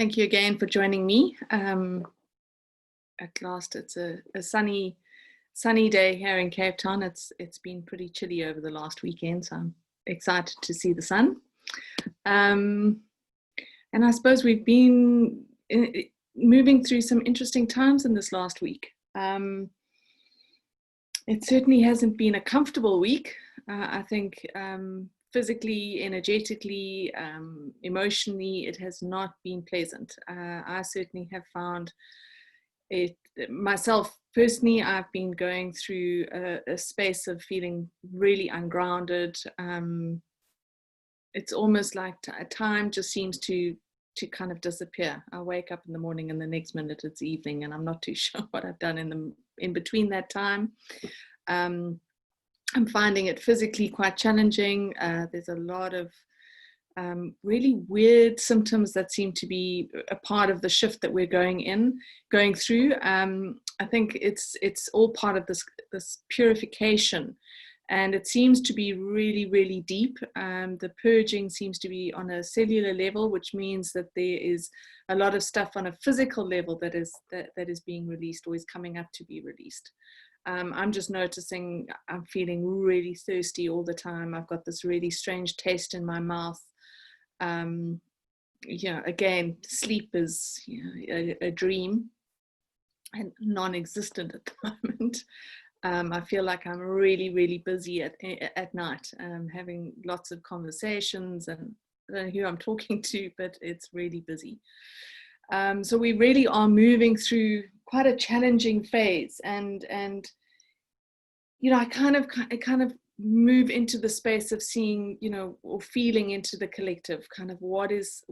Thank you again for joining me. At last, it's a sunny day here in Cape Town. It's been pretty chilly over the last weekend, so I'm excited to see the sun. And I suppose we've been moving through some interesting times in this last week. It certainly hasn't been a comfortable week. I think physically, energetically, emotionally, it has not been pleasant. I certainly have found it myself personally. I've been going through a space of feeling really ungrounded. It's almost like time just seems to kind of disappear. I wake up in the morning and the next minute it's evening, and I'm not too sure what I've done in between that time. I'm finding it physically quite challenging. There's a lot of really weird symptoms that seem to be a part of the shift that we're going through. I think it's all part of this purification, and it seems to be really, really deep. The purging seems to be on a cellular level, which means that there is a lot of stuff on a physical level that is being released or is coming up to be released. I'm just noticing I'm feeling really thirsty all the time. I've got this really strange taste in my mouth. Again, sleep is a dream and non-existent at the moment. I feel like I'm really, really busy at night, having lots of conversations, and I don't know who I'm talking to, but it's really busy. So we really are moving through quite a challenging phase, and I kind of move into the space of seeing, or feeling into the collective, kind of what is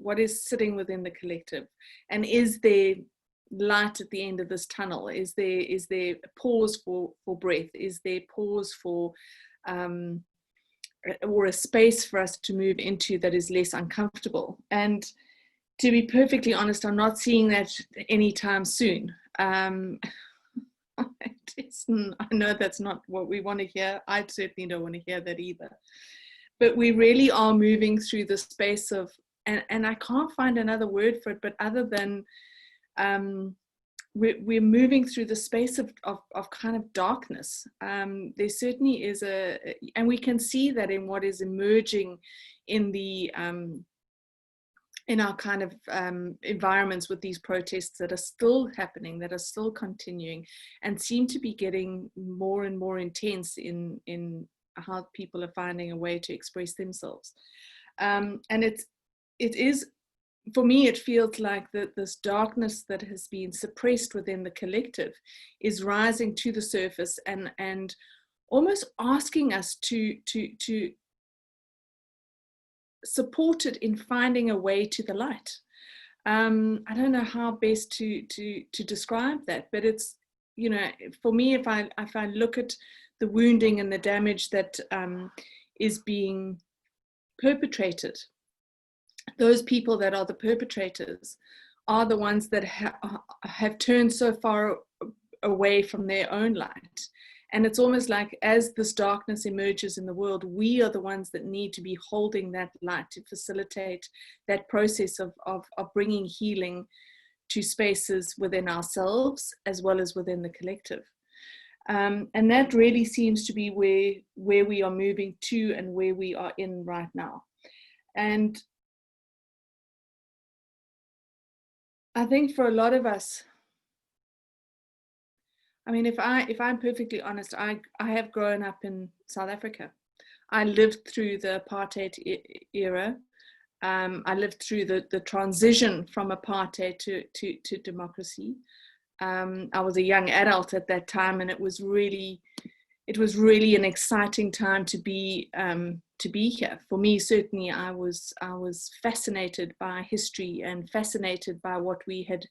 sitting within the collective, and is there light at the end of this tunnel? Is there a pause for breath? Is there pause for or a space for us to move into that is less uncomfortable? And to be perfectly honest, I'm not seeing that anytime soon. I know that's not what we want to hear. I certainly don't want to hear that either. But we really are moving through the space of, and I can't find another word for it, but other than we're moving through the space of kind of darkness. There certainly is and we can see that in what is emerging in the in our kind of environments with these protests that are still happening, that are still continuing, and seem to be getting more and more intense in how people are finding a way to express themselves. And it is, for me, it feels like this darkness that has been suppressed within the collective is rising to the surface and almost asking us to support it in finding a way to the light. I don't know how best to describe that, but it's, for me, if I look at the wounding and the damage that is being perpetrated, those people that are the perpetrators are the ones that have turned so far away from their own light. And it's almost like as this darkness emerges in the world, we are the ones that need to be holding that light to facilitate that process of bringing healing to spaces within ourselves as well as within the collective. And that really seems to be where we are moving to and where we are in right now. And I think for a lot of us, I mean, if I'm perfectly honest, I have grown up in South Africa. I lived through the apartheid era. I lived through the transition from apartheid to democracy. I was a young adult at that time, and it was really an exciting time to be here. For me, certainly, I was fascinated by history and fascinated by what we had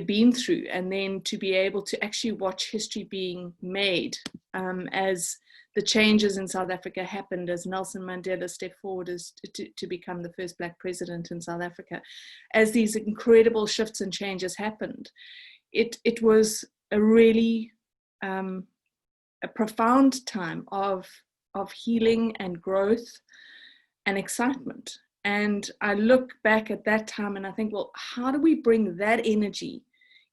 been through, and then to be able to actually watch history being made as the changes in South Africa happened, as Nelson Mandela stepped forward to become the first Black president in South Africa, as these incredible shifts and changes happened. It was a really a profound time of healing and growth and excitement. And I look back at that time and I think, well, how do we bring that energy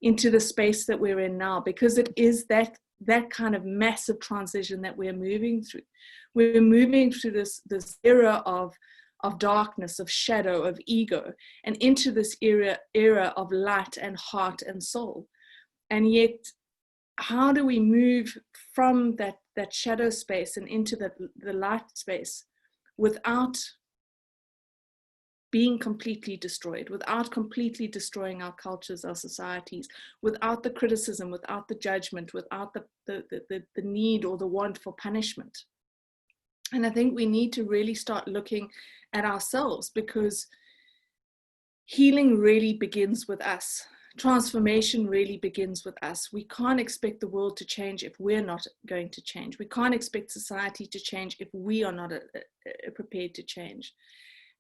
into the space that we're in now? Because it is that kind of massive transition that we're moving through. We're moving through this era of darkness, of shadow, of ego, and into this era of light and heart and soul. And yet, how do we move from that shadow space and into the light space without being completely destroyed, without completely destroying our cultures, our societies, without the criticism, without the judgment, without the need or the want for punishment? And I think we need to really start looking at ourselves, because healing really begins with us. Transformation really begins with us. We can't expect the world to change if we're not going to change. We can't expect society to change if we are not prepared to change.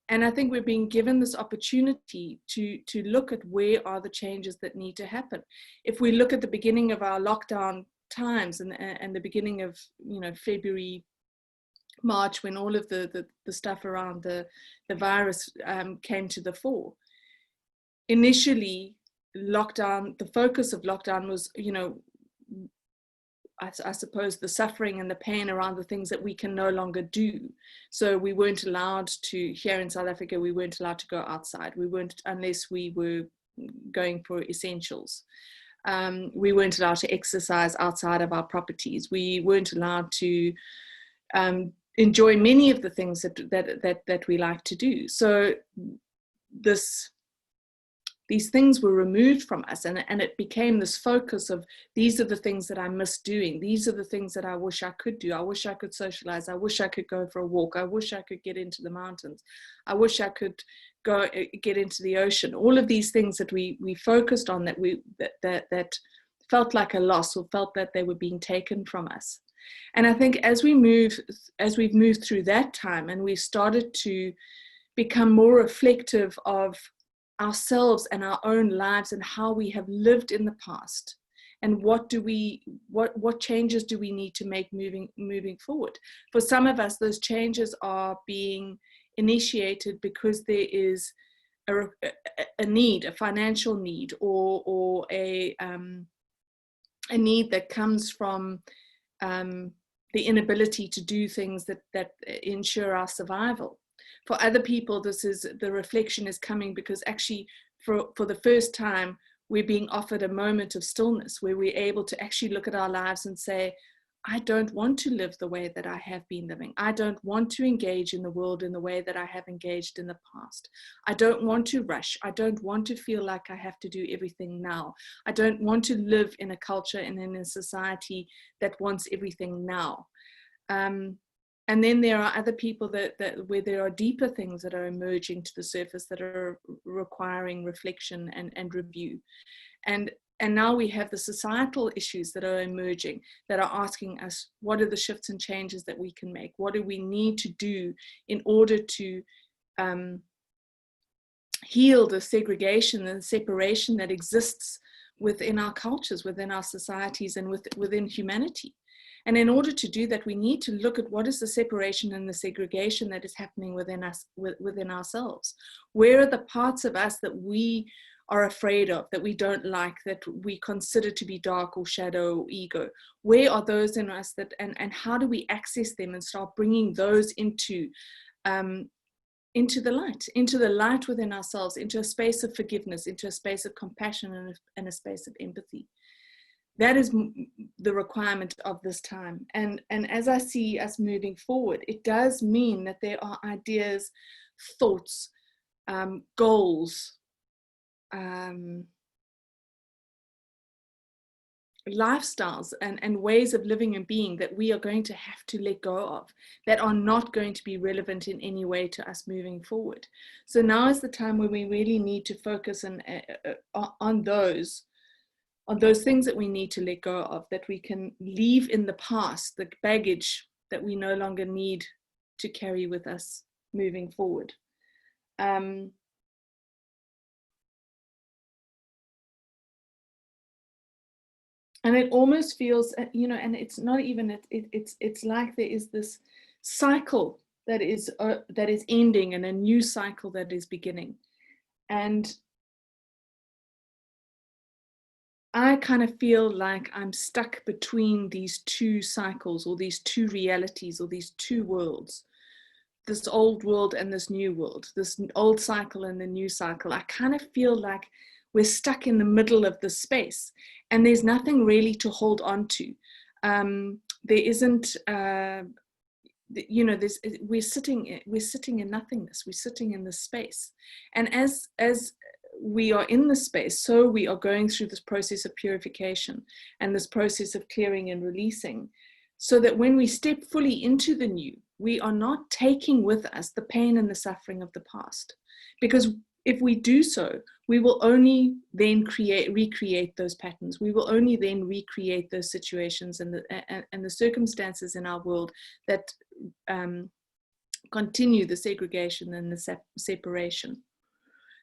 And I think we're being given this opportunity to look at where are the changes that need to happen. If we look at the beginning of our lockdown times and the beginning of, February, March, when all of the stuff around the virus came to the fore. Initially, the focus of lockdown was, I suppose, the suffering and the pain around the things that we can no longer do. So we weren't allowed to, here in South Africa, we weren't allowed to go outside. We weren't, unless we were going for essentials. We weren't allowed to exercise outside of our properties. We weren't allowed to enjoy many of the things that we like to do. So these things were removed from us, and it became this focus of, these are the things that I miss doing. These are the things that I wish I could do. I wish I could socialize. I wish I could go for a walk. I wish I could get into the mountains. I wish I could go get into the ocean. All of these things that we focused on, that felt like a loss, or felt that they were being taken from us. And I think as we've moved through that time, and we've started to become more reflective of ourselves and our own lives and how we have lived in the past, and what changes do we need to make moving forward. For some of us, those changes are being initiated because there is a need, a financial need, or a need that comes from the inability to do things that ensure our survival. For other people, the reflection is coming because actually for the first time, we're being offered a moment of stillness where we're able to actually look at our lives and say, I don't want to live the way that I have been living. I don't want to engage in the world in the way that I have engaged in the past. I don't want to rush. I don't want to feel like I have to do everything now. I don't want to live in a culture and in a society that wants everything now. And then there are other people that where there are deeper things that are emerging to the surface that are requiring reflection and review. And now we have the societal issues that are emerging, that are asking us, what are the shifts and changes that we can make? What do we need to do in order to heal the segregation and separation that exists within our cultures, within our societies, and within humanity? And in order to do that, we need to look at what is the separation and the segregation that is happening within us, within ourselves. Where are the parts of us that we are afraid of, that we don't like, that we consider to be dark or shadow or ego? Where are those in us and how do we access them and start bringing those into the light within ourselves, into a space of forgiveness, into a space of compassion and a space of empathy? That is the requirement of this time. And as I see us moving forward, it does mean that there are ideas, thoughts, goals, lifestyles and ways of living and being that we are going to have to let go of, that are not going to be relevant in any way to us moving forward. So now is the time when we really need to focus on those things that we need to let go of, that we can leave in the past, the baggage that we no longer need to carry with us moving forward. And it almost feels, and it's not even, it's like there is this cycle that is ending and a new cycle that is beginning. And I kind of feel like I'm stuck between these two cycles, or these two realities, or these two worlds, this old world and this new world, this old cycle and the new cycle. I kind of feel like we're stuck in the middle of this space, and there's nothing really to hold on to. There isn't, you know, we're sitting in nothingness. We're sitting in this space, and as we are in this space, so we are going through this process of purification and this process of clearing and releasing, so that when we step fully into the new, we are not taking with us the pain and the suffering of the past. Because if we do so, we will only then recreate those patterns. We will only then recreate those situations and the circumstances in our world that continue the segregation and the separation.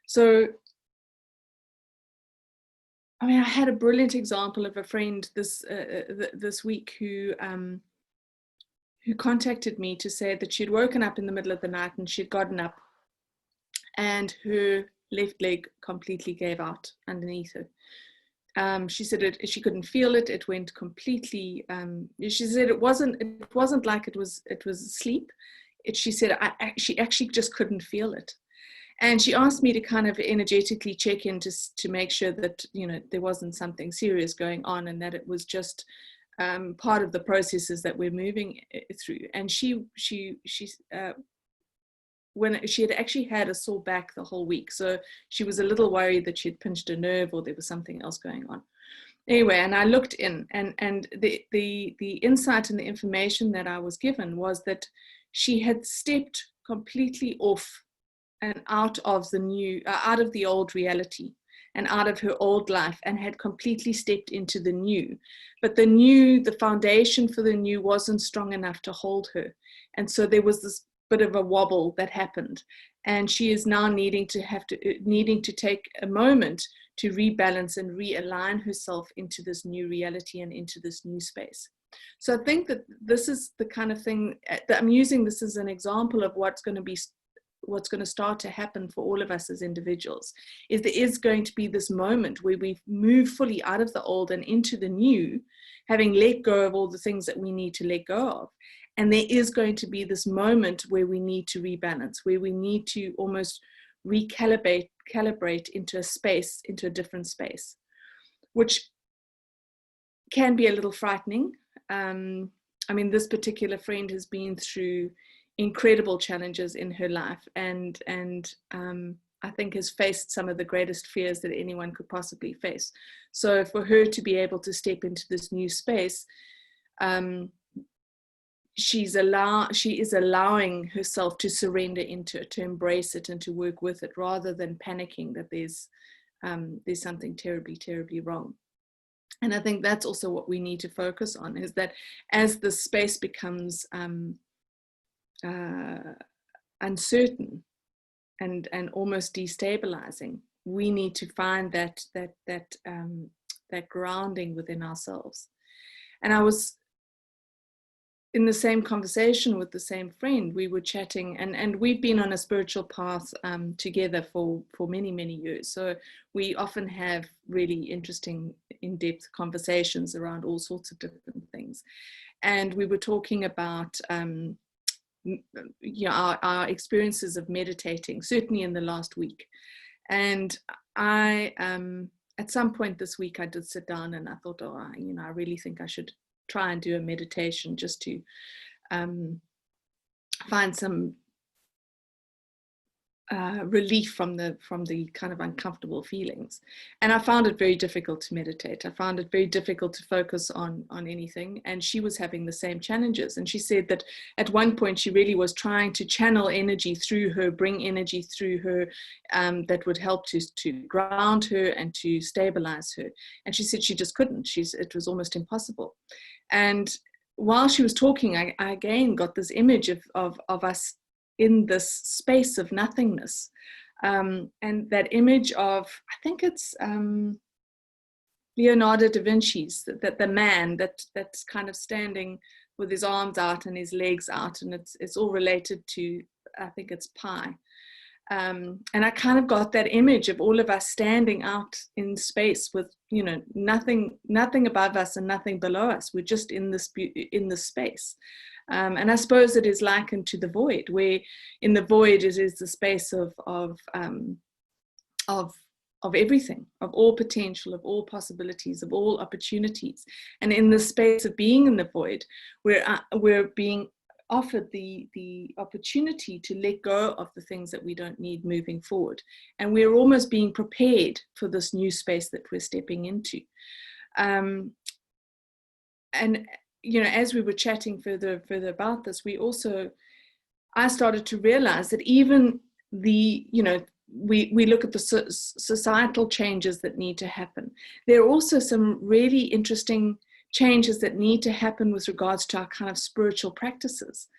So, I mean, I had a brilliant example of a friend this week who contacted me to say that she'd woken up in the middle of the night and she'd gotten up and her left leg completely gave out underneath her. She said she couldn't feel it. It went completely. She said it wasn't like it was sleep. She said she actually just couldn't feel it. And she asked me to kind of energetically check in to make sure that, you know, there wasn't something serious going on, and that it was just part of the processes that we're moving through. And when she had actually had a sore back the whole week, so she was a little worried that she'd pinched a nerve or there was something else going on. Anyway, and I looked in, and the insight and the information that I was given was that she had stepped completely off and out of the old reality and out of her old life, and had completely stepped into the new. But the foundation for the new wasn't strong enough to hold her. And so there was this bit of a wobble that happened. And she is now needing to take a moment to rebalance and realign herself into this new reality and into this new space. So I think that this is the kind of thing that I'm using this as an example of what's going to start to happen for all of us as individuals. Is there is going to be this moment where we move fully out of the old and into the new, having let go of all the things that we need to let go of. And there is going to be this moment where we need to rebalance, where we need to almost calibrate into a different space, which can be a little frightening. I mean, this particular friend has been through incredible challenges in her life, and I think has faced some of the greatest fears that anyone could possibly face. So for her to be able to step into this new space, she is allowing herself to surrender into it, to embrace it, and to work with it, rather than panicking that there's something terribly, terribly wrong. And I think that's also what we need to focus on, is that as the space becomes uncertain and almost destabilizing, we need to find that grounding within ourselves. And I was in the same conversation with the same friend. We were chatting, and we've been on a spiritual path together for many, many years. So we often have really interesting, in-depth conversations around all sorts of different things. And we were talking about our experiences of meditating, certainly in the last week. And I, at some point this week, I did sit down and I thought, I really think I should try and do a meditation, just to find some relief from the kind of uncomfortable feelings. And I found it very difficult to meditate. I found it very difficult to focus on anything. And she was having the same challenges. And she said that at one point she really was trying to channel energy through her, bring energy through her that would help to ground her and to stabilize her. And she said she just couldn't. It was almost impossible. And while she was talking, I again got this image of us in this space of nothingness, and that image of, I think it's Leonardo da Vinci's, that the man that's kind of standing with his arms out and his legs out, and it's all related to, I think it's pi. And I kind of got that image of all of us standing out in space with, you know, nothing above us and nothing below us. We're just in this space. And I suppose it is likened to the void, where in the void it is the space of everything, of all potential, of all possibilities, of all opportunities. And in the space of being in the void, we're being offered the opportunity to let go of the things that we don't need moving forward. And we're almost being prepared for this new space that we're stepping into. And, you know, as we were chatting further about this, I started to realize that even you know, we look at the societal changes that need to happen. There are also some really interesting changes that need to happen with regards to our kind of spiritual practices.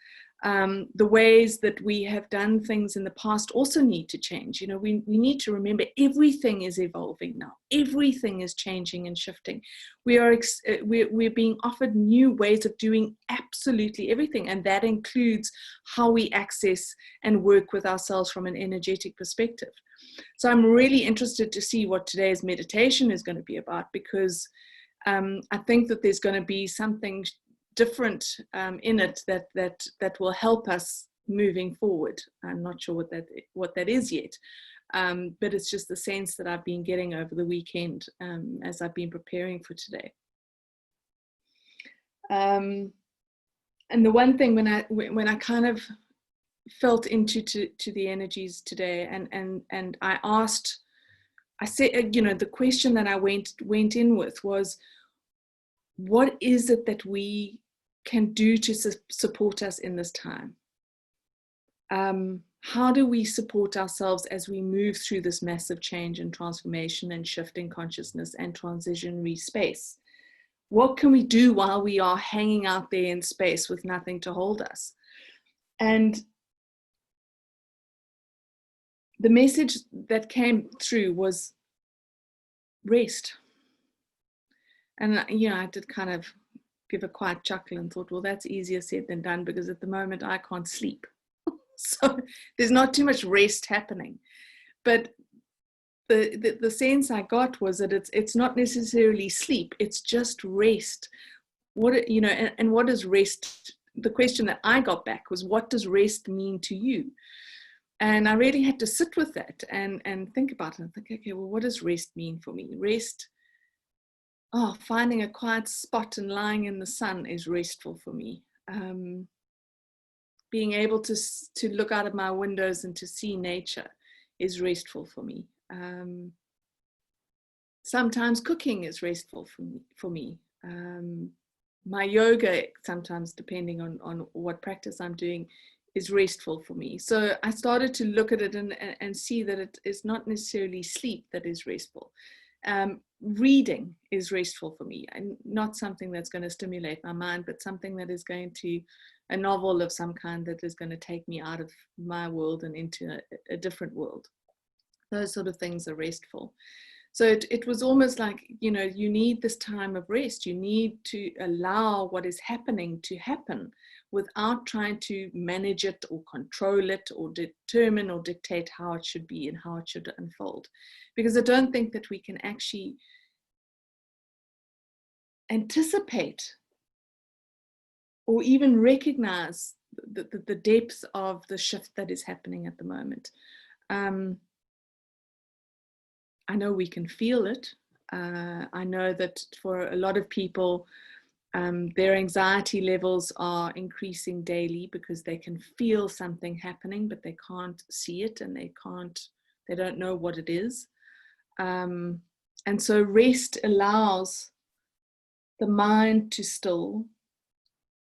The ways that we have done things in the past also need to change. You know, we need to remember everything is evolving now. Everything is changing and shifting. We're being offered new ways of doing absolutely everything, and that includes how we access and work with ourselves from an energetic perspective. So I'm really interested to see what today's meditation is going to be about, because I think that there's going to be something different in it that will help us moving forward. I'm not sure what that is yet, but it's just the sense that I've been getting over the weekend as I've been preparing for today. And the one thing when I kind of felt into the energies today, and I said, you know, the question that I went in with was, what is it that we can do to support us in this time? How do we support ourselves as we move through this massive change and transformation and shift in consciousness and transitionary space? What can we do while we are hanging out there in space with nothing to hold us? And the message that came through was rest. And, you know, I did kind of give a quiet chuckle and thought, well, that's easier said than done, because at the moment I can't sleep. So there's not too much rest happening. But the sense I got was that it's not necessarily sleep, it's just rest. You know, and what is rest? The question that I got back was, what does rest mean to you? And I really had to sit with that and think about it and think, okay, well, what does rest mean for me? Rest, finding a quiet spot and lying in the sun is restful for me. Being able to look out of my windows and to see nature is restful for me. Sometimes cooking is restful for me. My yoga, sometimes depending on what practice I'm doing, is restful for me. So I started to look at it and see that it is not necessarily sleep that is restful. Reading is restful for me, and not something that's going to stimulate my mind, but something that is going to, a novel of some kind that is going to take me out of my world and into a different world. Those sort of things are restful. So it was almost like, you know, you need this time of rest. You need to allow what is happening to happen without trying to manage it or control it or determine or dictate how it should be and how it should unfold. Because I don't think that we can actually anticipate or even recognize the depth of the shift that is happening at the moment. I know we can feel it. I know that for a lot of people, their anxiety levels are increasing daily because they can feel something happening, but they can't see it and they don't know what it is. And so rest allows the mind to still,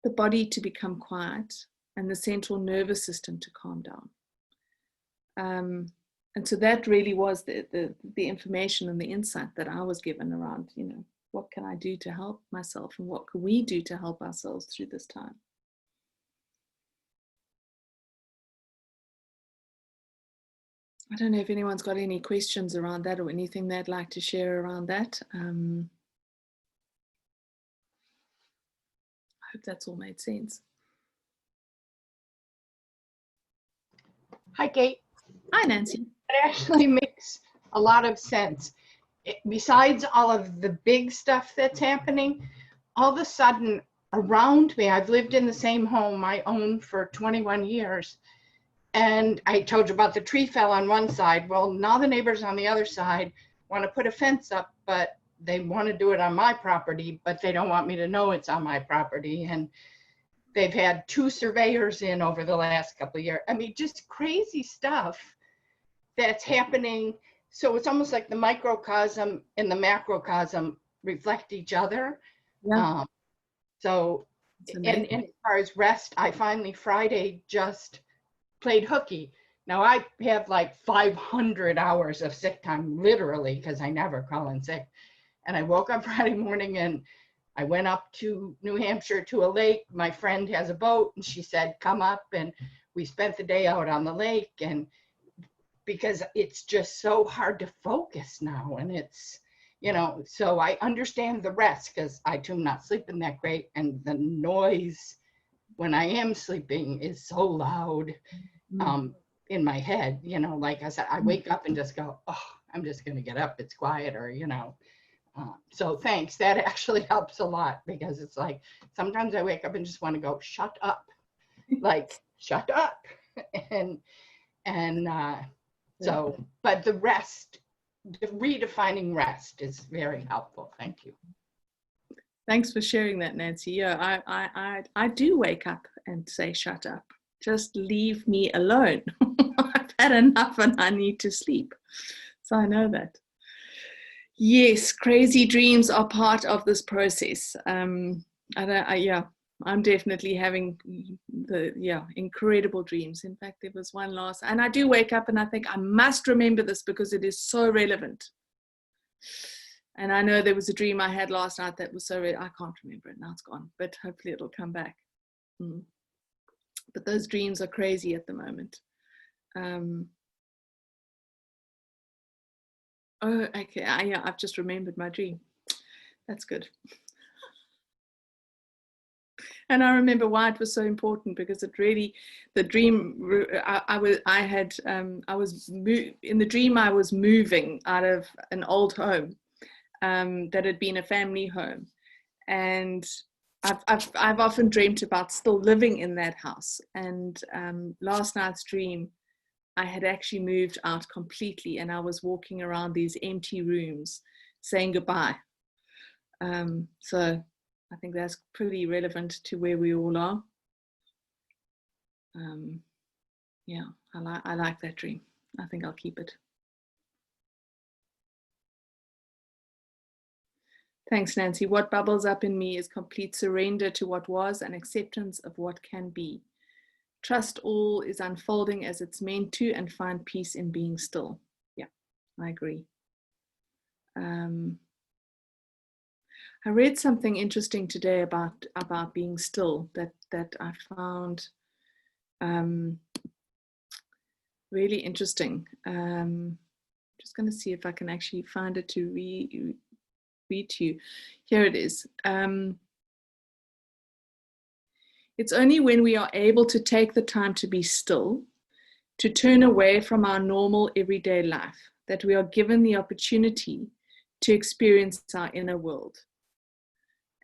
the body to become quiet, and the central nervous system to calm down. And so that really was the information and the insight that I was given around, you know, what can I do to help myself and what can we do to help ourselves through this time? I don't know if anyone's got any questions around that or anything they'd like to share around that. hope that's all made sense. Hi, Kate. Hi, Nancy. It actually makes a lot of sense. Besides all of the big stuff that's happening, all of a sudden around me, I've lived in the same home I own for 21 years. And I told you about the tree fell on one side. Well, now the neighbors on the other side want to put a fence up, but they want to do it on my property, but they don't want me to know it's on my property. And they've had 2 surveyors in over the last couple of years. I mean, just crazy stuff that's happening. So it's almost like the microcosm and the macrocosm reflect each other. Yeah. And as far as rest, I finally Friday just played hooky. Now I have like 500 hours of sick time, literally, because I never call in sick. And I woke up Friday morning and I went up to New Hampshire to a lake. My friend has a boat and she said, come up, and we spent the day out on the lake. And because it's just so hard to focus now, and it's, you know, so I understand the rest because I too am not sleeping that great, and the noise when I am sleeping is so loud in my head, you know, like I said, I wake up and just go, oh, I'm just going to get up. It's quieter, you know. So thanks. That actually helps a lot, because it's like sometimes I wake up and just want to go, shut up, like shut up. So, but the rest, redefining rest is very helpful. Thank you. Thanks for sharing that, Nancy. Yeah, I do wake up and say, shut up. Just leave me alone. I've had enough and I need to sleep. So I know that. Yes, crazy dreams are part of this process. I'm definitely having incredible dreams. In fact, there was one and I do wake up and I think I must remember this because it is so relevant. And I know there was a dream I had last night that was I can't remember it now, it's gone, but hopefully it'll come back. But those dreams are crazy at the moment. Oh, okay. I've just remembered my dream. That's good. And I remember why it was so important, because it really, the dream, in the dream I was moving out of an old home that had been a family home, and I've often dreamt about still living in that house. And last night's dream, I had actually moved out completely, and I was walking around these empty rooms saying goodbye. So I think that's pretty relevant to where we all are. Yeah, I like that dream. I think I'll keep it. Thanks, Nancy. What bubbles up in me is complete surrender to what was and acceptance of what can be. Trust all is unfolding as it's meant to, and find peace in being still. Yeah, I agree. I read something interesting today about being still that I found really interesting. Just going to see if I can actually find it to read to you. Here it is. It's only when we are able to take the time to be still, to turn away from our normal everyday life, that we are given the opportunity to experience our inner world.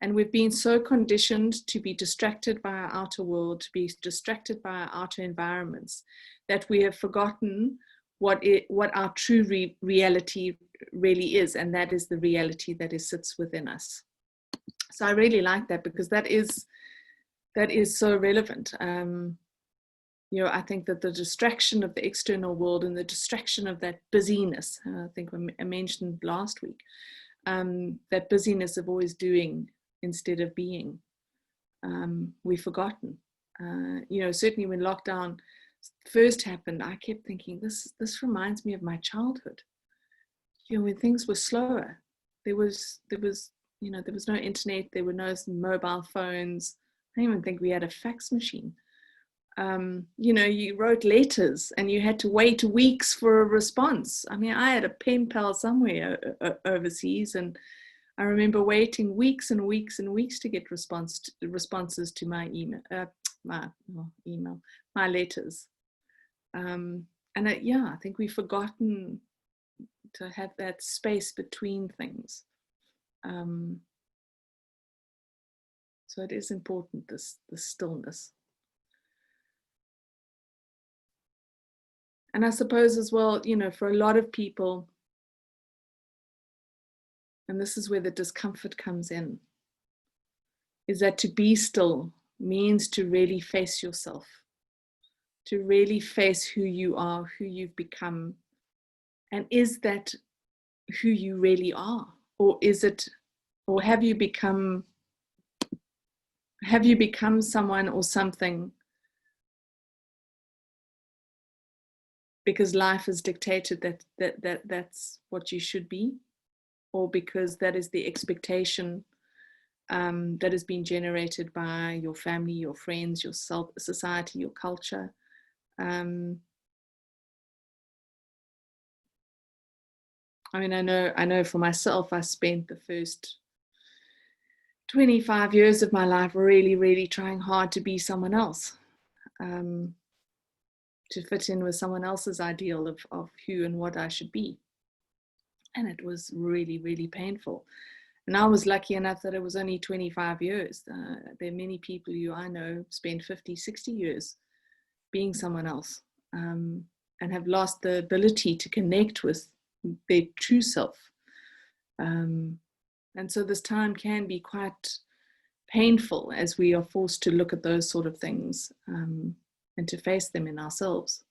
And we've been so conditioned to be distracted by our outer world, to be distracted by our outer environments, that we have forgotten what our true reality really is, and that is the reality that sits within us. So I really like that, because that is so relevant. You know, I think that the distraction of the external world and the distraction of that busyness, I think I mentioned last week, that busyness of always doing instead of being, we've forgotten. You know, certainly when lockdown first happened, I kept thinking, this reminds me of my childhood. You know, when things were slower, there was no internet, there were no mobile phones. I don't even think we had a fax machine. You know, you wrote letters and you had to wait weeks for a response. I mean, I had a pen pal somewhere overseas, and I remember waiting weeks and weeks and weeks to get responses to my email, my letters. And I think we've forgotten to have that space between things. So it is important, this stillness. And I suppose as well, for a lot of people, and this is where the discomfort comes in, is that to be still means to really face yourself, to really face who you are, who you've become. And is that who you really are? Or have you become someone or something because life has dictated that's what you should be, or because that is the expectation that has been generated by your family, your friends, your society, your culture. I know for myself, I spent the first 25 years of my life really, really trying hard to be someone else, to fit in with someone else's ideal of who and what I should be. And it was really, really painful. And I was lucky enough that it was only 25 years. There are many people who I know spend 50, 60 years being someone else, and have lost the ability to connect with their true self. And so this time can be quite painful as we are forced to look at those sort of things, and to face them in ourselves.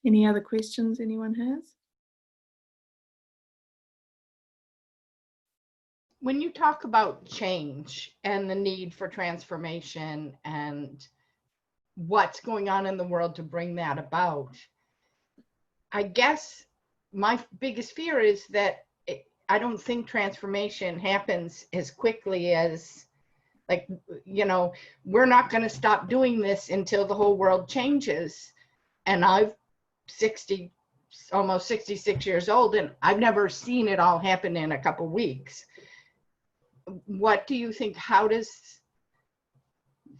Any other questions anyone has? When you talk about change and the need for transformation and what's going on in the world to bring that about, I guess my biggest fear is that I don't think transformation happens as quickly as, like, we're not going to stop doing this until the whole world changes. And I'm almost 66 years old, and I've never seen it all happen in a couple weeks. What do you think? How does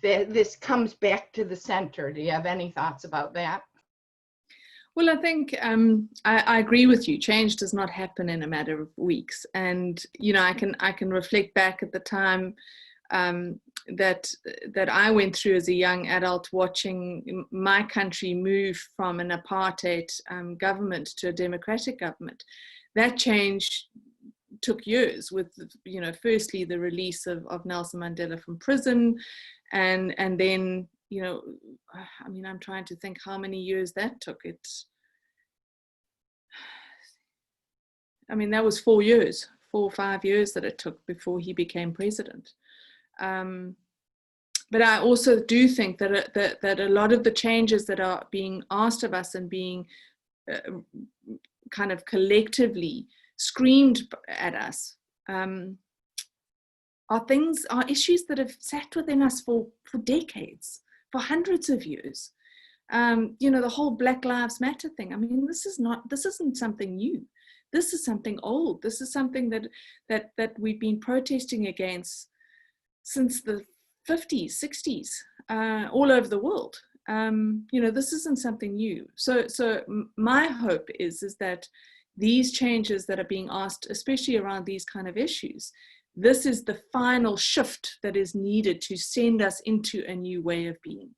this comes back to the center? Do you have any thoughts about that? Well, I think I agree with you. Change does not happen in a matter of weeks, and I can reflect back at the time that I went through as a young adult, watching my country move from an apartheid government to a democratic government. That change took years, with firstly the release of Nelson Mandela from prison, and then I'm trying to think how many years that took. That was 4 or 5 years that it took before he became president. But I also do think that a lot of the changes that are being asked of us and being kind of collectively screamed at us are issues that have sat within us for decades, for hundreds of years. The whole Black Lives Matter thing. This isn't something new. This is something old. This is something that we've been protesting against since the 50s, 60s, all over the world. This isn't something new. So my hope is that these changes that are being asked, especially around these kind of issues, this is the final shift that is needed to send us into a new way of being,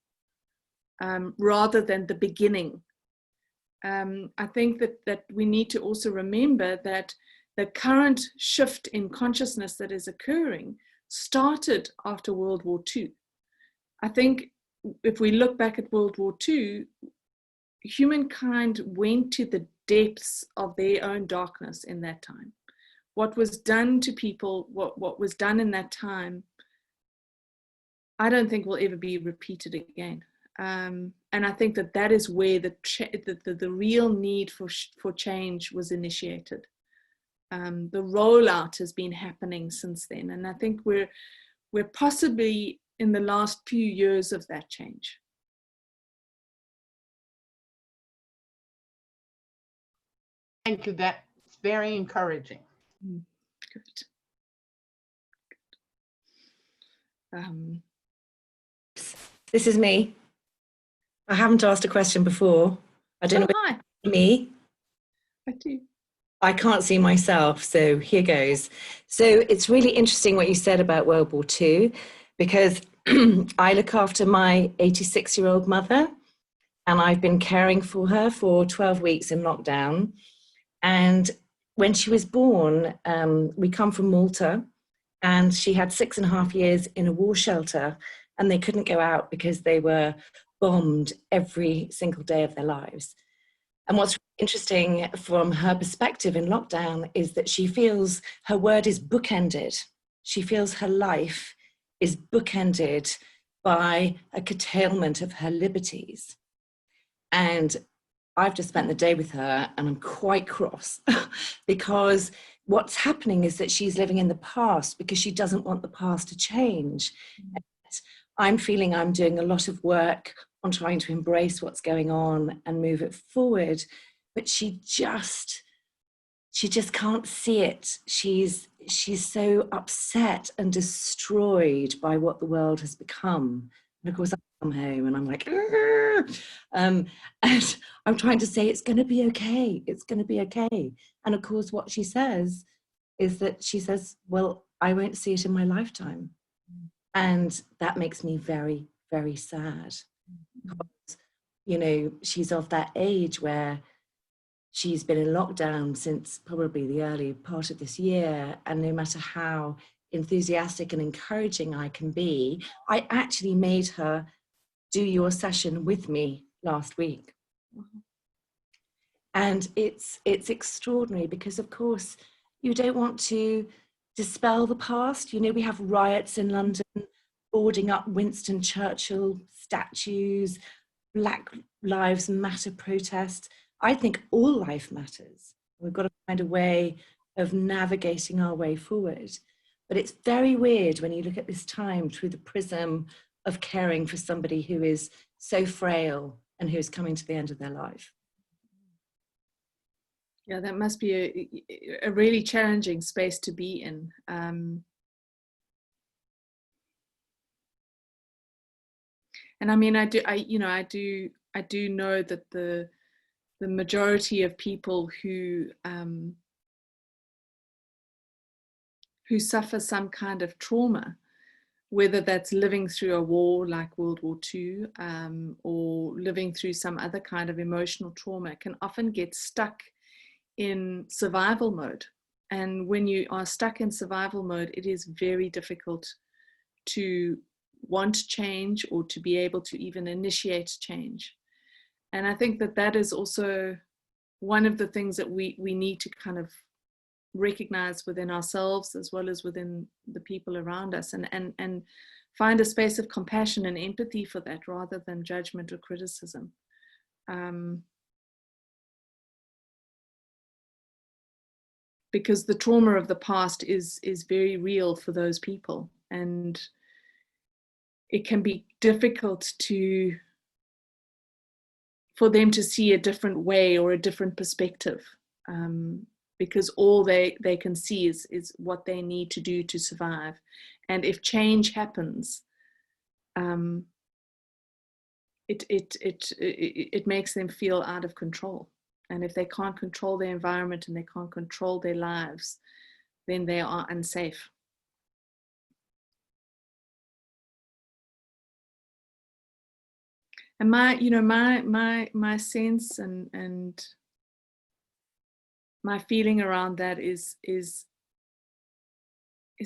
rather than the beginning. I think that we need to also remember that the current shift in consciousness that is occurring started after World War II. I think if we look back at World War II, humankind went to the depths of their own darkness in that time. What was done to people, what was done in that time, I don't think will ever be repeated again. And I think that is where the real need for change was initiated. The rollout has been happening since then, and I think we're possibly in the last few years of that change. Thank you. That's very encouraging. Good. This is me. I haven't asked a question before. I don't know hi. if it's me. I do. I can't see myself, so here goes. So it's really interesting what you said about World War II, because I look after my 86-year-old mother, and I've been caring for her for 12 weeks in lockdown. And when she was born, we come from Malta, and she had 6.5 years in a war shelter, and they couldn't go out because they were bombed every single day of their lives. And what's interesting from her perspective in lockdown is that she feels her word is bookended. She feels her life is bookended by a curtailment of her liberties. And I've just spent the day with her, and I'm quite cross because what's happening is that she's living in the past because she doesn't want the past to change. And I'm feeling I'm doing a lot of work on trying to embrace what's going on and move it forward, but she just can't see it. She's so upset and destroyed by what the world has become. And of course, I come home and I'm like, and I'm trying to say it's going to be okay. It's going to be okay. And of course, what she says is that she says, well, I won't see it in my lifetime. And that makes me very, very sad. Because, you know, she's of that age where she's been in lockdown since probably the early part of this year. And no matter how enthusiastic and encouraging I can be, I actually made her do your session with me last week. And it's extraordinary because, of course, you don't want to dispel the past. You know, we have riots in London, boarding up Winston Churchill statues, Black Lives Matter protests. I think all life matters. We've got to find a way of navigating our way forward. But it's very weird when you look at this time through the prism of caring for somebody who is so frail and who is coming to the end of their life. Yeah, that must be a really challenging space to be in. And I mean, I do know that the majority of people who suffer some kind of trauma, whether that's living through a war like World War II, or living through some other kind of emotional trauma, can often get stuck in survival mode. And when you are stuck in survival mode, it is very difficult to want change or to be able to even initiate change. And I think that that is also one of the things that we need to kind of recognize within ourselves as well as within the people around us, and find a space of compassion and empathy for that rather than judgment or criticism. Because the trauma of the past is very real for those people, and it can be difficult for them to see a different way or a different perspective, because all they can see is what they need to do to survive. And if change happens, it makes them feel out of control. And if they can't control their environment and they can't control their lives, then they are unsafe. And my sense and my feeling around that is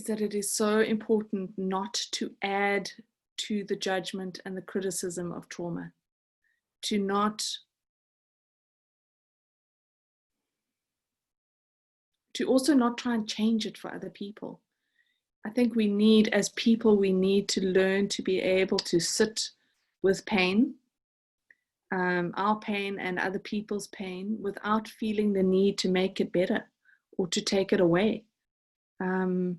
that it is so important not to add to the judgment and the criticism of trauma, to also not try and change it for other people. I think we need, as people, we need to learn to be able to sit with pain, our pain and other people's pain, without feeling the need to make it better or to take it away. Pain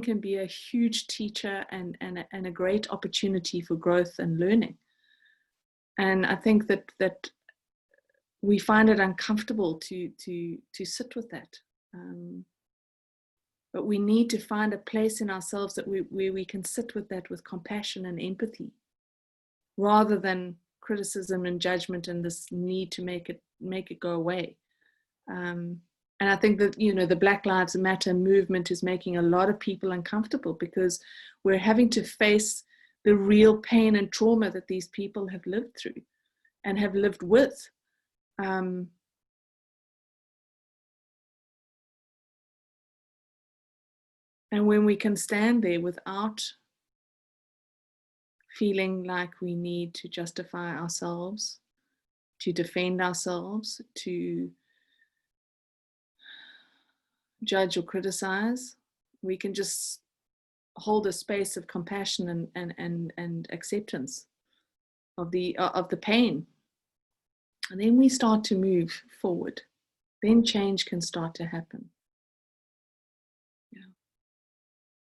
can be a huge teacher and a great opportunity for growth and learning. And I think that we find it uncomfortable to sit with that. But we need to find a place in ourselves that where we can sit with that with compassion and empathy, rather than criticism and judgment and this need to make it go away. And I think that, you know, the Black Lives Matter movement is making a lot of people uncomfortable because we're having to face the real pain and trauma that these people have lived through and have lived with. And when we can stand there without feeling like we need to justify ourselves, to defend ourselves, to judge or criticize, we can just hold a space of compassion and acceptance of the pain. And then we start to move forward. Then change can start to happen.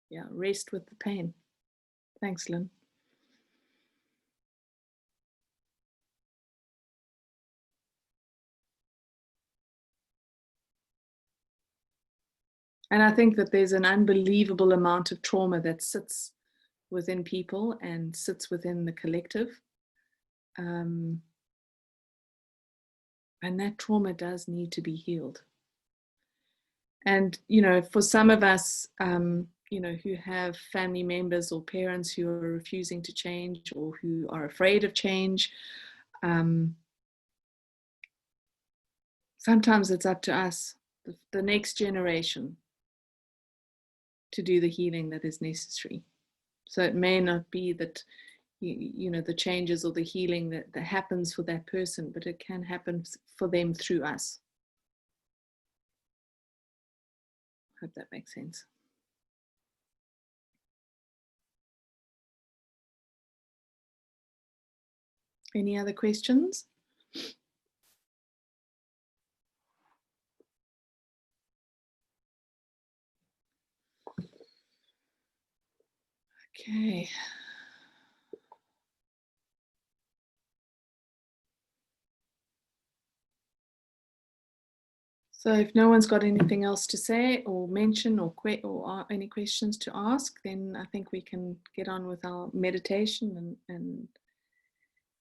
Yeah, rest with the pain. Thanks, Lynn. And I think that there's an unbelievable amount of trauma that sits within people and sits within the collective. And that trauma does need to be healed. And, you know, for some of us, you know, who have family members or parents who are refusing to change or who are afraid of change, sometimes it's up to us, the next generation, to do the healing that is necessary. So it may not be that, you know, the changes or the healing that happens for that person, but it can happen for them through us. Hope that makes sense. Any other questions? Okay. So if no one's got anything else to say or mention or any questions to ask, then I think we can get on with our meditation and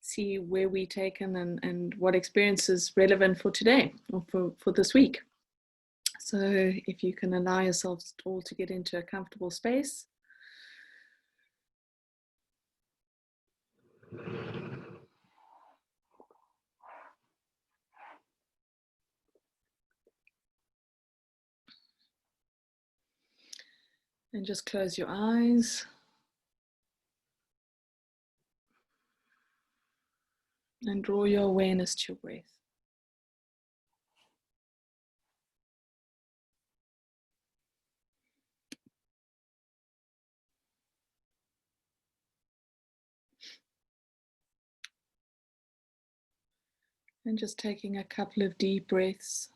see where we're taken and what experience is relevant for today or for this week. So if you can allow yourselves all to get into a comfortable space. And just close your eyes. And draw your awareness to your breath. And just taking a couple of deep breaths.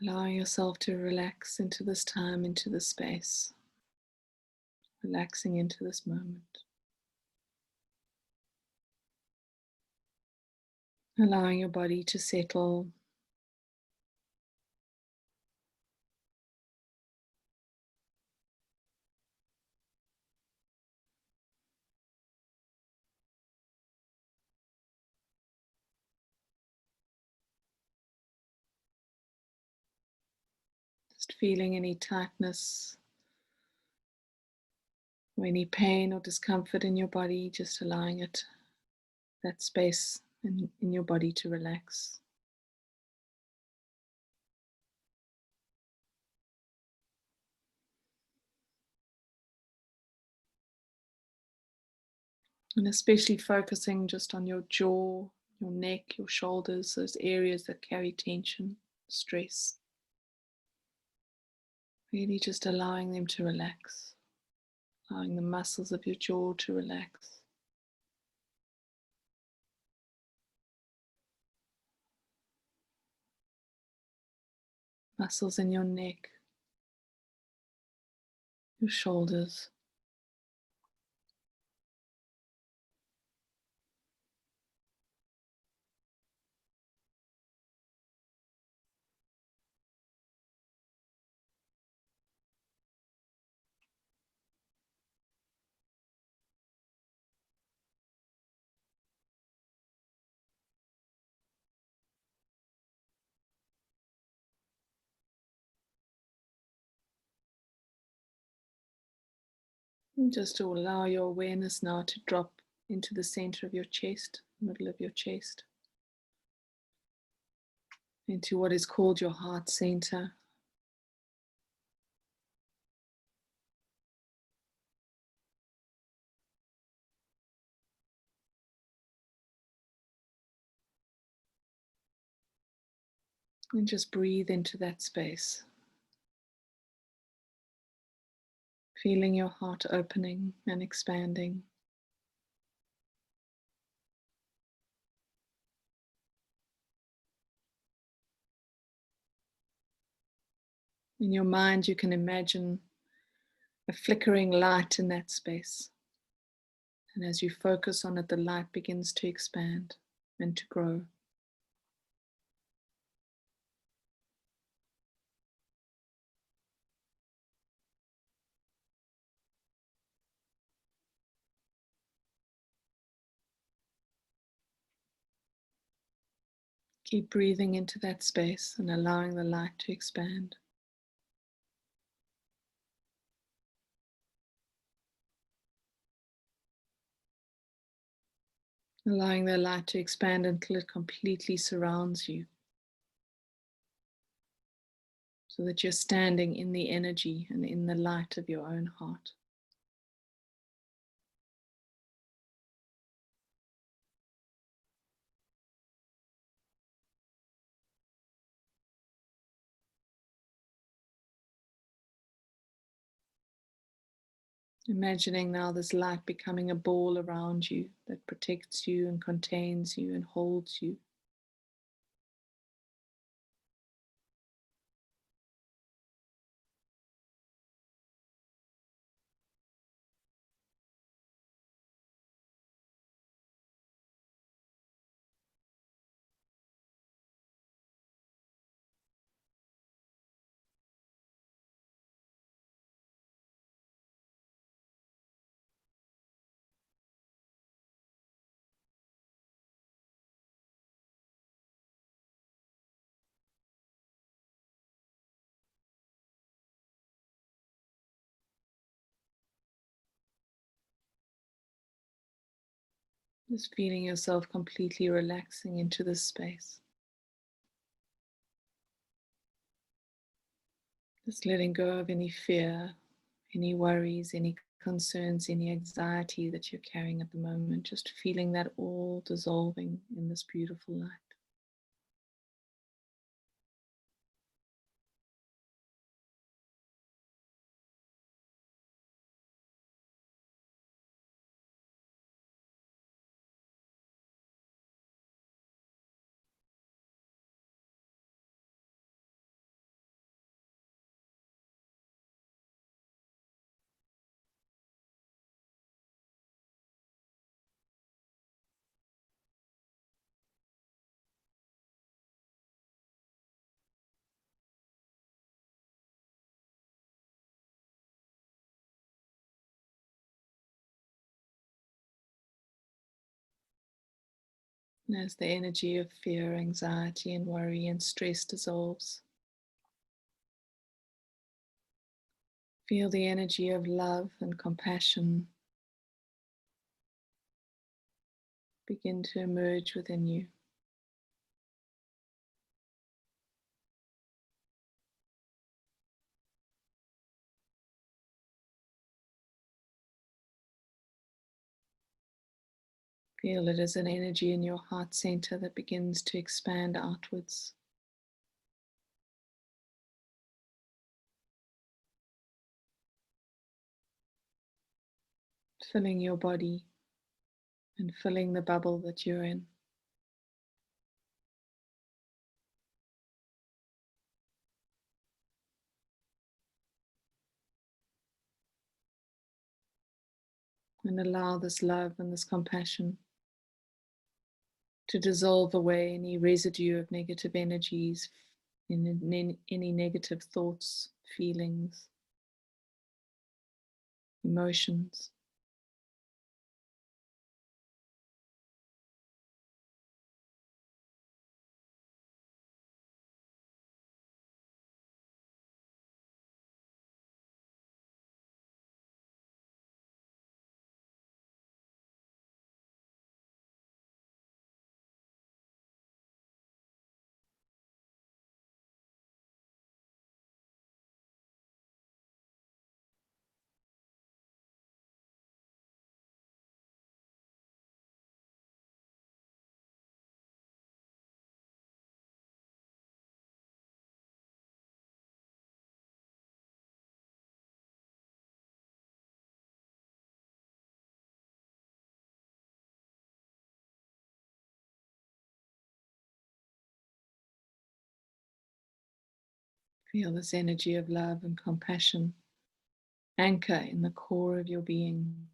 Allowing yourself to relax into this time, into this space. Relaxing into this moment. Allowing your body to settle. Just feeling any tightness or any pain or discomfort in your body, just allowing it, that space in your body to relax. And especially focusing just on your jaw, your neck, your shoulders, those areas that carry tension, stress. Really just allowing them to relax, allowing the muscles of your jaw to relax. Muscles in your neck, your shoulders. And just to allow your awareness now to drop into the center of your chest, middle of your chest, into what is called your heart center. And just breathe into that space, feeling your heart opening and expanding. In your mind, you can imagine a flickering light in that space. And as you focus on it, the light begins to expand and to grow. Keep breathing into that space and allowing the light to expand. Allowing the light to expand until it completely surrounds you, so that you're standing in the energy and in the light of your own heart. Imagining now this light becoming a ball around you that protects you and contains you and holds you. Just feeling yourself completely relaxing into this space. Just letting go of any fear, any worries, any concerns, any anxiety that you're carrying at the moment. Just feeling that all dissolving in this beautiful light. And as the energy of fear, anxiety, and worry and stress dissolves, feel the energy of love and compassion begin to emerge within you. Feel it as an energy in your heart center that begins to expand outwards. Filling your body and filling the bubble that you're in. And allow this love and this compassion to dissolve away any residue of negative energies, any negative thoughts, feelings, emotions. Feel this energy of love and compassion anchor in the core of your being.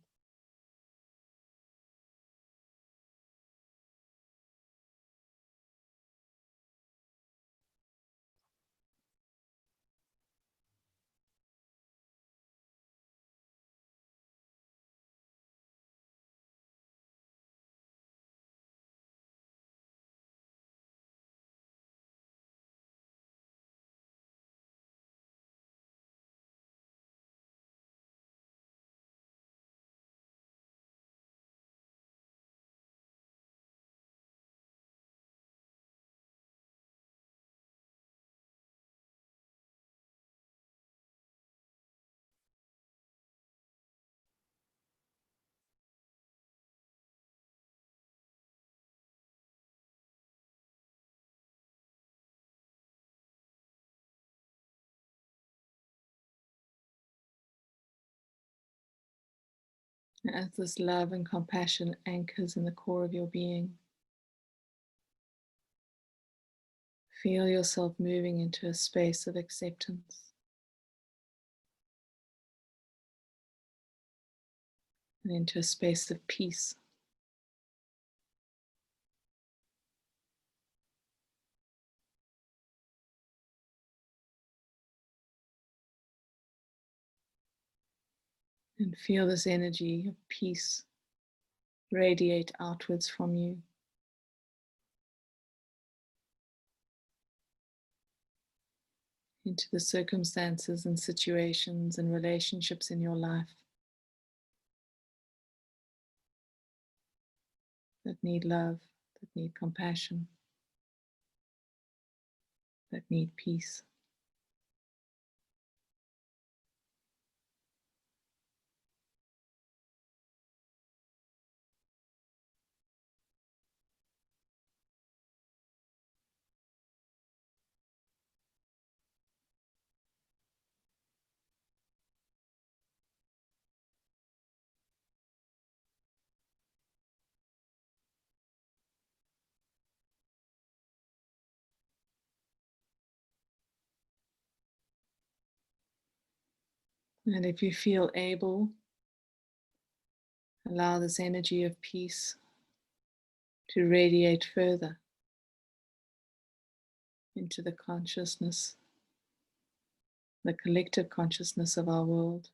As this love and compassion anchors in the core of your being, feel yourself moving into a space of acceptance and into a space of peace. And feel this energy of peace radiate outwards from you into the circumstances and situations and relationships in your life that need love, that need compassion, that need peace. And if you feel able, allow this energy of peace to radiate further into the consciousness, the collective consciousness of our world.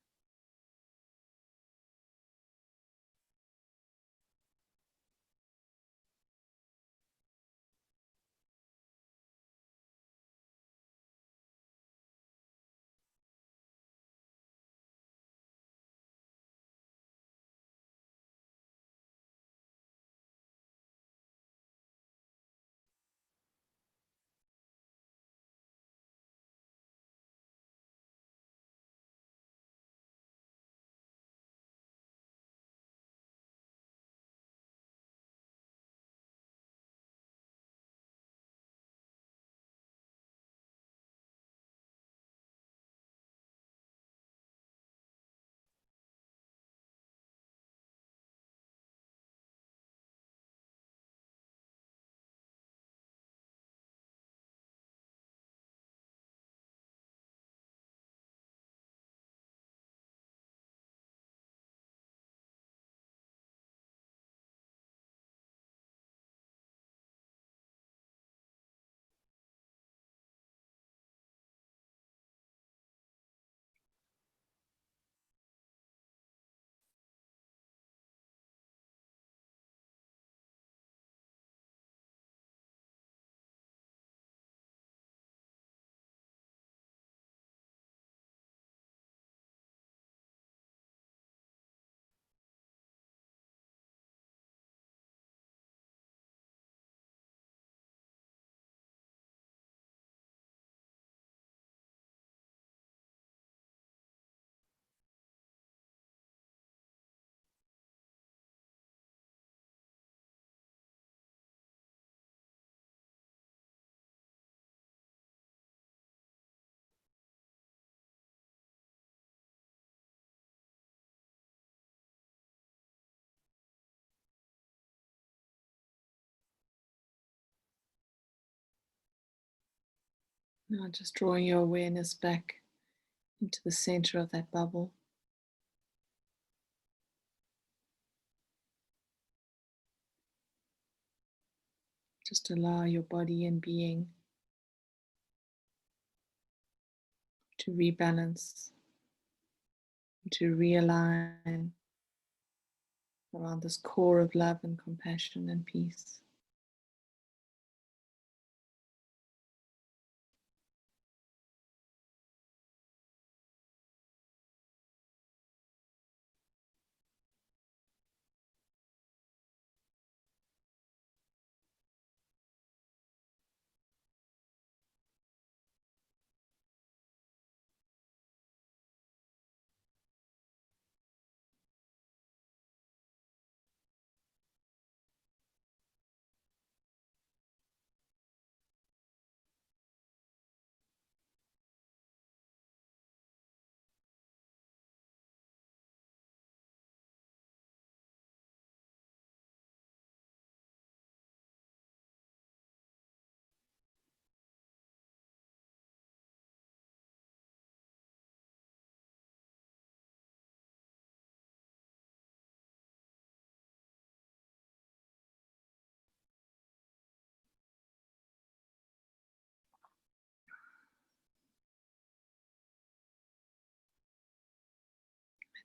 Now just drawing your awareness back into the center of that bubble. Just allow your body and being to rebalance, to realign around this core of love and compassion and peace.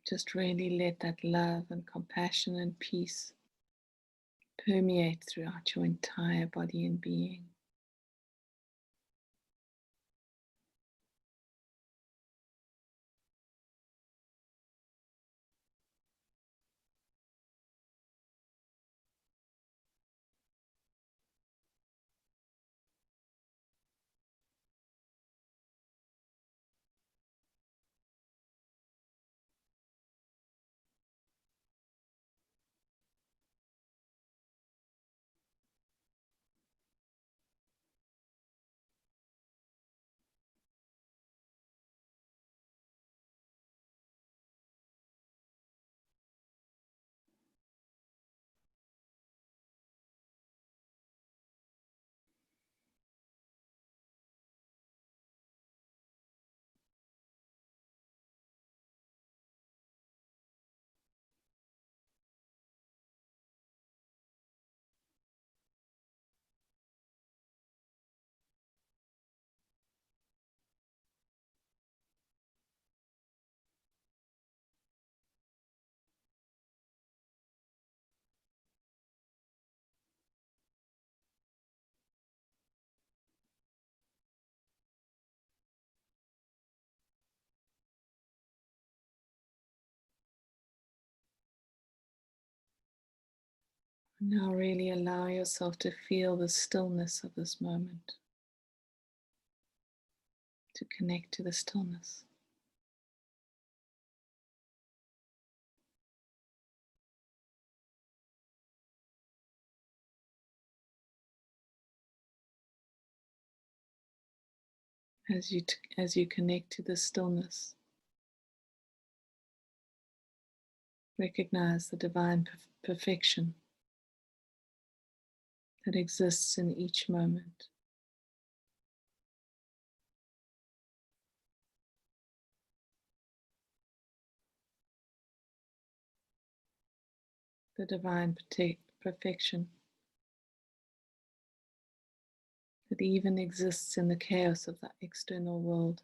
Just really let that love and compassion and peace permeate throughout your entire body and being. Now really allow yourself to feel the stillness of this moment, to connect to the stillness. As you connect to the stillness, recognize the divine perfection that exists in each moment. The divine perfection that even exists in the chaos of the external world.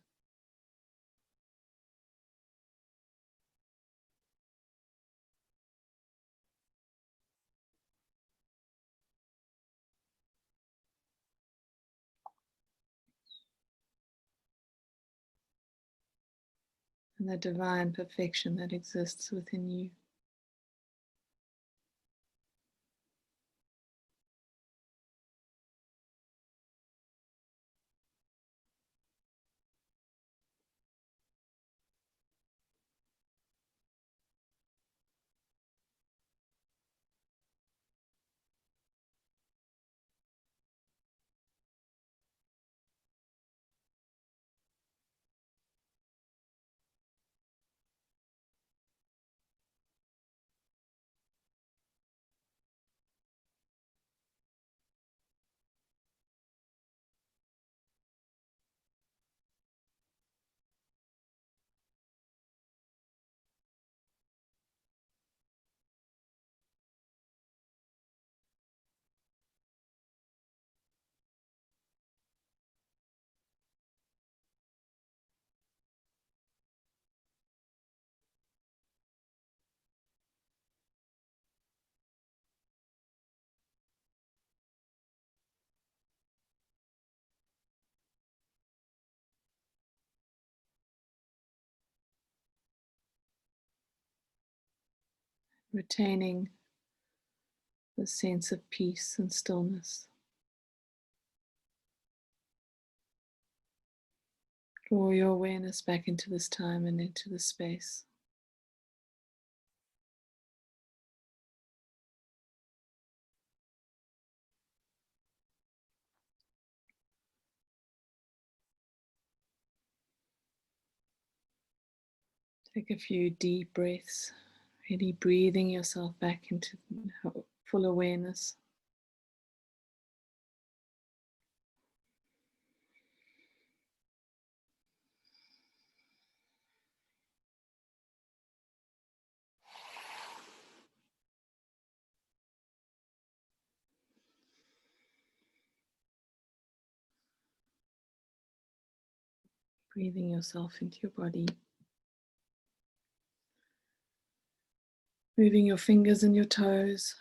And the divine perfection that exists within you. retaining the sense of peace and stillness. Draw your awareness back into this time and into this space. Take a few deep breaths, really breathing yourself back into full awareness. Breathing yourself into your body. Moving your fingers and your toes.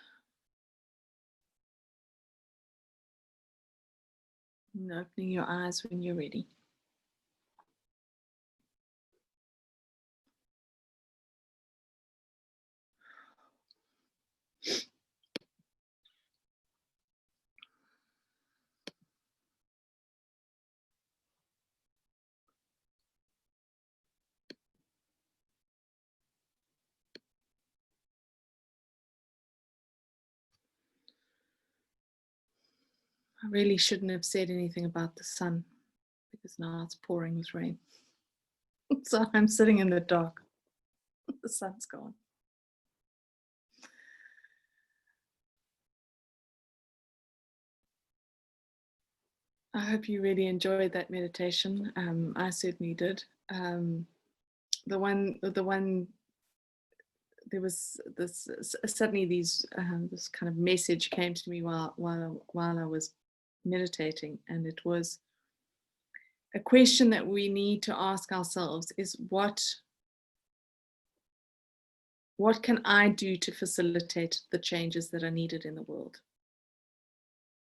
And opening your eyes when you're ready. I really shouldn't have said anything about the sun because now it's pouring with rain. So I'm sitting in the dark. The sun's gone. I hope you really enjoyed that meditation. I certainly did. The one, there was this suddenly this kind of message came to me while I was meditating, and it was a question that we need to ask ourselves: is what can I do to facilitate the changes that are needed in the world?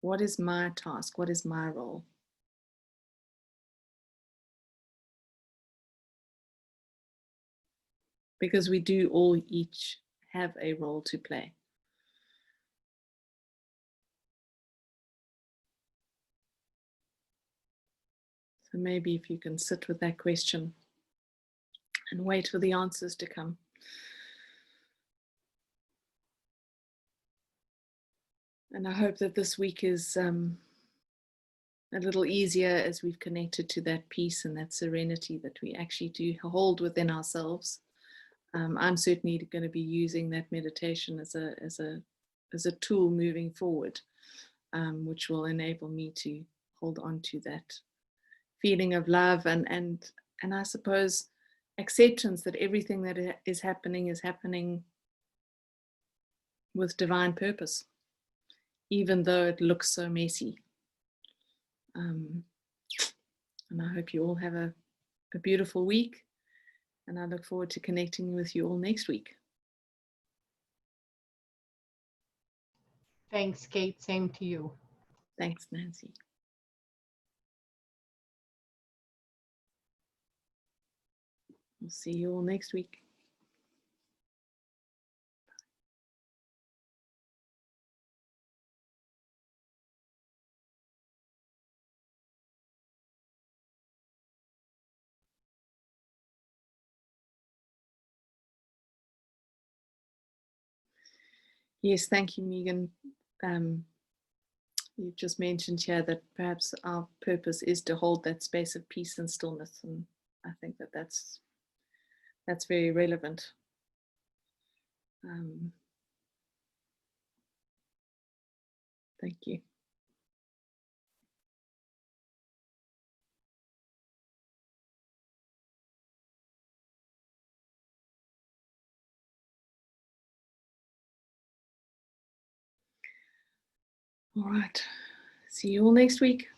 What is my task? What is my role? Because we do all each have a role to play. So maybe if you can sit with that question and wait for the answers to come. And I hope that this week is a little easier as we've connected to that peace and that serenity that we actually do hold within ourselves. I'm certainly going to be using that meditation as a tool moving forward, which will enable me to hold on to that feeling of love and I suppose acceptance that everything that is happening with divine purpose, even though it looks so messy. And I hope you all have a beautiful week, and I look forward to connecting with you all next week. Thanks, Kate. Same to you. Thanks, Nancy. We'll see you all next week. Yes, thank you, Megan. You've just mentioned here that perhaps our purpose is to hold that space of peace and stillness, and I think that that's very relevant. Thank you. All right. See you all next week.